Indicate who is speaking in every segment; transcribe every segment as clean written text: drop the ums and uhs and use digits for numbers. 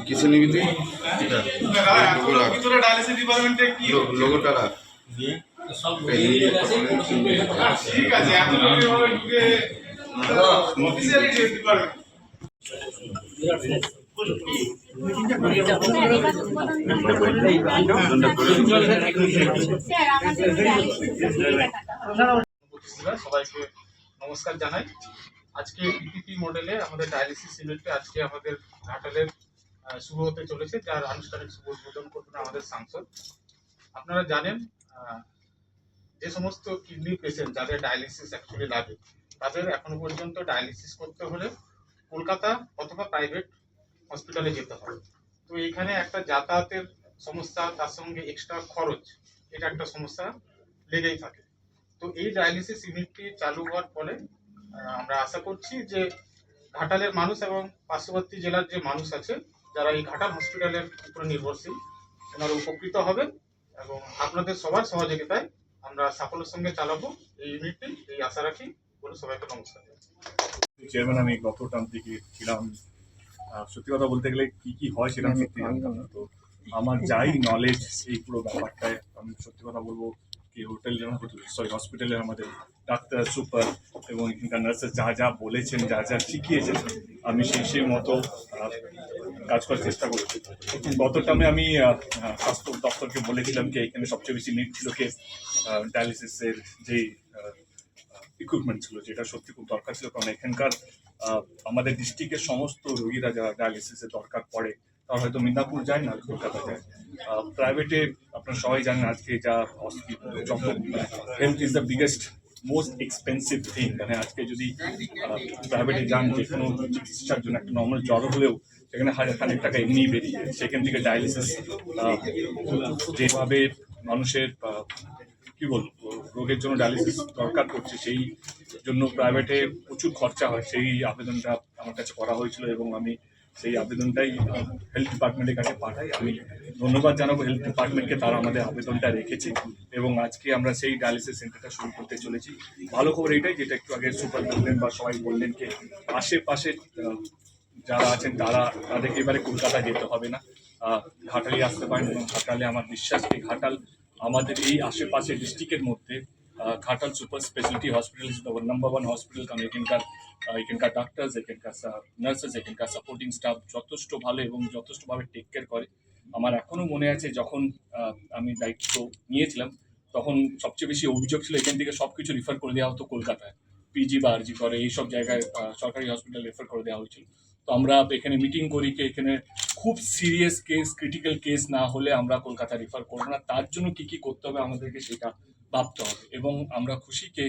Speaker 1: किसी ने भी डायलिसिस डिपार्टमेंटे की लोगोটা রাখ দিয়ে ঠিক আছে এখন এইভাবে ঢুকে অফিসিয়ালি ডিপার্টমেন্ট সবাইকে নমস্কার জানাই। আজকে পিপিপি মডেলে আমাদের ডায়ালিসিস ইউনিটে আজকে আমাদের ঘাটালের শুরু হতে চলেছে, যার আনুষ্ঠানিক শুভ উদ্বোধন করবেন আমাদের সাংসদ। আপনারা জানেন যে সমস্ত কিডনি পেশেন্ট যাদের ডায়ালিসিস অ্যাকচুয়ালি লাগে তাদের এখনো পর্যন্ত ডায়ালিসিস করতে হলে কলকাতা অথবা প্রাইভেট হসপিটালে যেতে হয়। তো এইখানে একটা যাতায়াতের সমস্যা, তার সঙ্গে এক্সট্রা খরচ, এটা একটা সমস্যা লেগেই থাকে। তো এই ডায়ালিসিস ইউনিটটি চালু হওয়ার ফলে আমরা আশা করছি যে ঘাটালের মানুষ এবং পার্শ্ববর্তী জেলার যে মানুষ আছে যারা এই ঘাটাল হসপিটালের উপরে নির্ভরশীল, ওনারা উপকৃত হবেন এবং আপনাদের সবার সহযোগিতায় আমরা সাফল্যের সঙ্গে চালাবো এই ইউনিটটি, এই আশা রাখি বলে সবাইকে নমস্কার।
Speaker 2: চেয়ারম্যান, আমি গত টার্ম থেকে ছিলাম। সত্যি কথা বলতে গেলে কি কি হয় সেটা আমি সত্যি জানতাম না। তো আমার যাই নলেজ এই পুরো ব্যাপারটায়, আমি সত্যি কথা বলবো কি হসপিটালের আমাদের ডাক্তার, সুপার এবং এখানকার নার্সেস যা যা বলেছেন, যা যা শিখিয়েছেন, আমি সেই মতো কাজ করার চেষ্টা করেছি। গত টার্মে আমি স্বাস্থ্য দপ্তরকে বলেছিলাম কি এখানে সবচেয়ে বেশি নিড ছিল কি ডায়ালিসিসের যে ইকুইপমেন্ট ছিল, যেটা সত্যি খুব দরকার ছিল। কারণ এখানকার আমাদের ডিস্ট্রিক্টের সমস্ত রোগীরা যারা ডায়ালিসিসের দরকার পড়ে তারা হয়তো মিদনাপুর যায় না, কলকাতা যায়। প্রাইভেটে আপনারা সবাই জানেন আজকে যা health is the biggest most expensive thing. মানে আজকে যদি প্রাইভেটে যান যে কোনো চিকিৎসার জন্য, একটা নর্মাল জ্বর হলেও সেখানে 1000 টাকা এমনি বেরিয়ে যায়। সেখান থেকে ডায়ালিসিস যেভাবে মানুষের কি বলবো রোগের জন্য ডায়ালিসিস দরকার পড়ছে, সেই জন্য প্রাইভেটে প্রচুর খরচা হয়। সেই আবেদনটা আমার কাছে করা হয়েছিল এবং আমি সেই আবেদনটাই হেলথ ডিপার্টমেন্টের কাছে পাঠাই। আমি ধন্যবাদ জানাবো হেলথ ডিপার্টমেন্টকে, তারা আমাদের আবেদনটা রেখেছে এবং আজকে আমরা সেই ডায়ালিসিস সেন্টারটা শুরু করতে চলেছি। ভালো খবর এইটাই, যেটা একটু আগে সুপার বললেন বা সবাই বললেন যে আশেপাশে যারা আছেন তাদেরকে এবারে কলকাতা যেতে হবে না, ঘাটালে আসতে পারেন। এবং ঘাটালে আমার বিশ্বাস যে ঘাটাল আমাদের এই আশেপাশে ডিস্ট্রিক্টের মধ্যে Ghatal super speciality hospital is the number 1 hospital. কারণ এখানকার ডাক্তার্স, এখানকার নার্সেস, এখানকার সাপোর্টিং স্টাফ যথেষ্ট ভালো এবং যথেষ্টভাবে টেক কেয়ার করে। আমার এখনও মনে আছে যখন আমি দায়িত্ব নিয়েছিলাম তখন সবচেয়ে বেশি অভিযোগ ছিল এখান থেকে সব কিছু রেফার করে দেওয়া হতো কলকাতায়, পিজি বা আরজি করে এইসব জায়গায় সরকারি হসপিটাল রেফার করে দেওয়া হয়েছিল। তো আমরা এখানে মিটিং করি কি এখানে খুব সিরিয়াস কেস, ক্রিটিক্যাল কেস না হলে আমরা কলকাতা রেফার করবো না। তার জন্য কি কি করতে হবে আমাদেরকে সেটা ভাবতে হবে। এবং আমরা খুশি কে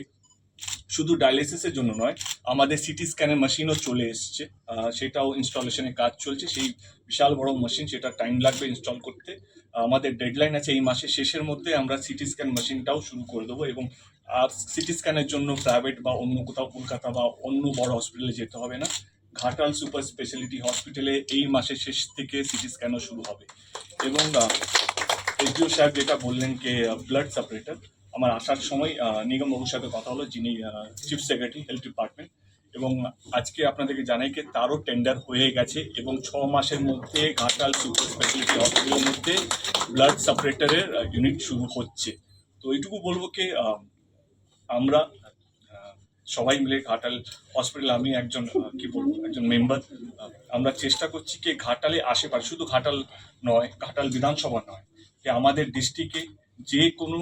Speaker 2: শুধু ডায়ালিসিসের জন্য নয়, আমাদের সিটি স্ক্যানের মেশিনও চলে এসছে, সেটাও ইনস্টলেশনের কাজ চলছে। সেই বিশাল বড় মেশিন, সেটা টাইম লাগবে ইনস্টল করতে। আমাদের ডেডলাইন আছে এই মাসের শেষের মধ্যে আমরা সিটি স্ক্যান মেশিনটাও শুরু করে দেবো। এবং সিটি স্ক্যানের জন্য প্রাইভেট বা অন্য কোথাও কলকাতা বা অন্য বড় হসপিটালে যেতে হবে না, ঘাটাল সুপার স্পেশালিটি হসপিটালে এই মাসের শেষ থেকে সিটি স্ক্যানও শুরু হবে। এবং এসডিও সাহেব যেটা বললেন যে ব্লাড সেপারেটর, আমার আসার সময় নিগমবাবুর সাথে কথা হলো, যিনি চিফ সেক্রেটারি হেলথ ডিপার্টমেন্ট, এবং আজকে আপনাদেরকে জানাই যে তারও টেন্ডার হয়ে গেছে এবং 6 মাসের মধ্যে ঘাটাল সুপার স্পেশালিটি হসপিটালের মধ্যে ব্লাড সেপারেটরের ইউনিট শুরু হচ্ছে। তো এইটুকু বলবো কি আমরা সবাই মিলে ঘাটাল হসপিটাল, আমি একজন একজন মেম্বার, আমরা চেষ্টা করছি কি ঘাটালে আশেপাশে, শুধু ঘাটাল নয়, ঘাটাল বিধানসভা নয়, যে আমাদের ডিস্ট্রিক্টে যে কোনো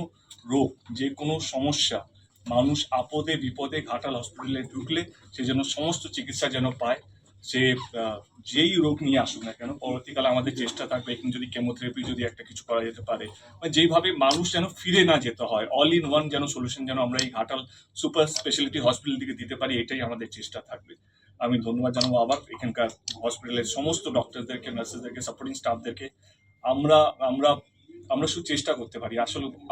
Speaker 2: রোগ, যে কোনো সমস্যা, মানুষ আপদে বিপদে ঘাটাল হসপিটালে ঢুকলে সে যেন সমস্ত চিকিৎসা যেন পায়। সে যেই রোগ নিয়ে আসুক না কেন, পরবর্তীকালে আমাদের চেষ্টা থাকবে এখানে যদি কেমোথেরাপি যদি একটা কিছু করা যেতে পারে, যেইভাবে মানুষ যেন ফিরে না যেতে হয়, অল ইন ওয়ান যেন সলিউশন যেন আমরা এই ঘাটাল সুপার স্পেশালিটি হসপিটাল থেকে দিতে পারি, এটাই আমাদের চেষ্টা থাকবে। আমি ধন্যবাদ জানাবো আবার এখানকার হসপিটালের সমস্ত ডক্টরদেরকে, নার্সেসদেরকে, সাপোর্টিং স্টাফদেরকে। আমরা আমরা আমরা শুধু চেষ্টা করতে পারি,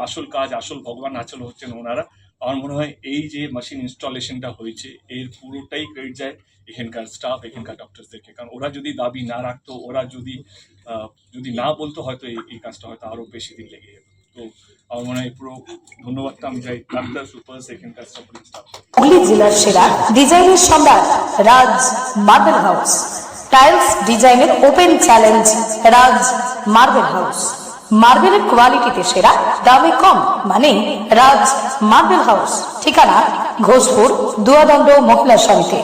Speaker 2: আসল কাজ, আসল ভগবান আসল হচ্ছেন ওনারা। আমার মনে হয় এই যে মেশিন ইনস্টলেশনটা হয়েছে এর পুরোটাই ক্রেডিট যায় এখানকার স্টাফ, এখানকার ডক্টরসদেরকে। কারণ ওরা যদি দাবি না রাখতো, ওরা যদি না বলতো, হয়তো এই কাজটা হয়তো আরো বেশি দিন লেগে যেত। তো আমার মনে হয় পুরো ধন্যবাদটা আমি চাই doctor super second class supporting staff.
Speaker 3: Hooghly জেলার সেরা ডিজাইনের সম্রাট রাজ মার্বেল হাউস। টাইলস ডিজাইনের ওপেন চ্যালেঞ্জ রাজ মার্বেল হাউস। মার্বেলের কোয়ালিটিতে সেরা, দামে কম, মানে রাজ মার্বেল হাউস। ঠিকানা ঘোষপুর দুয়াদণ্ড মহিলা সমিতি।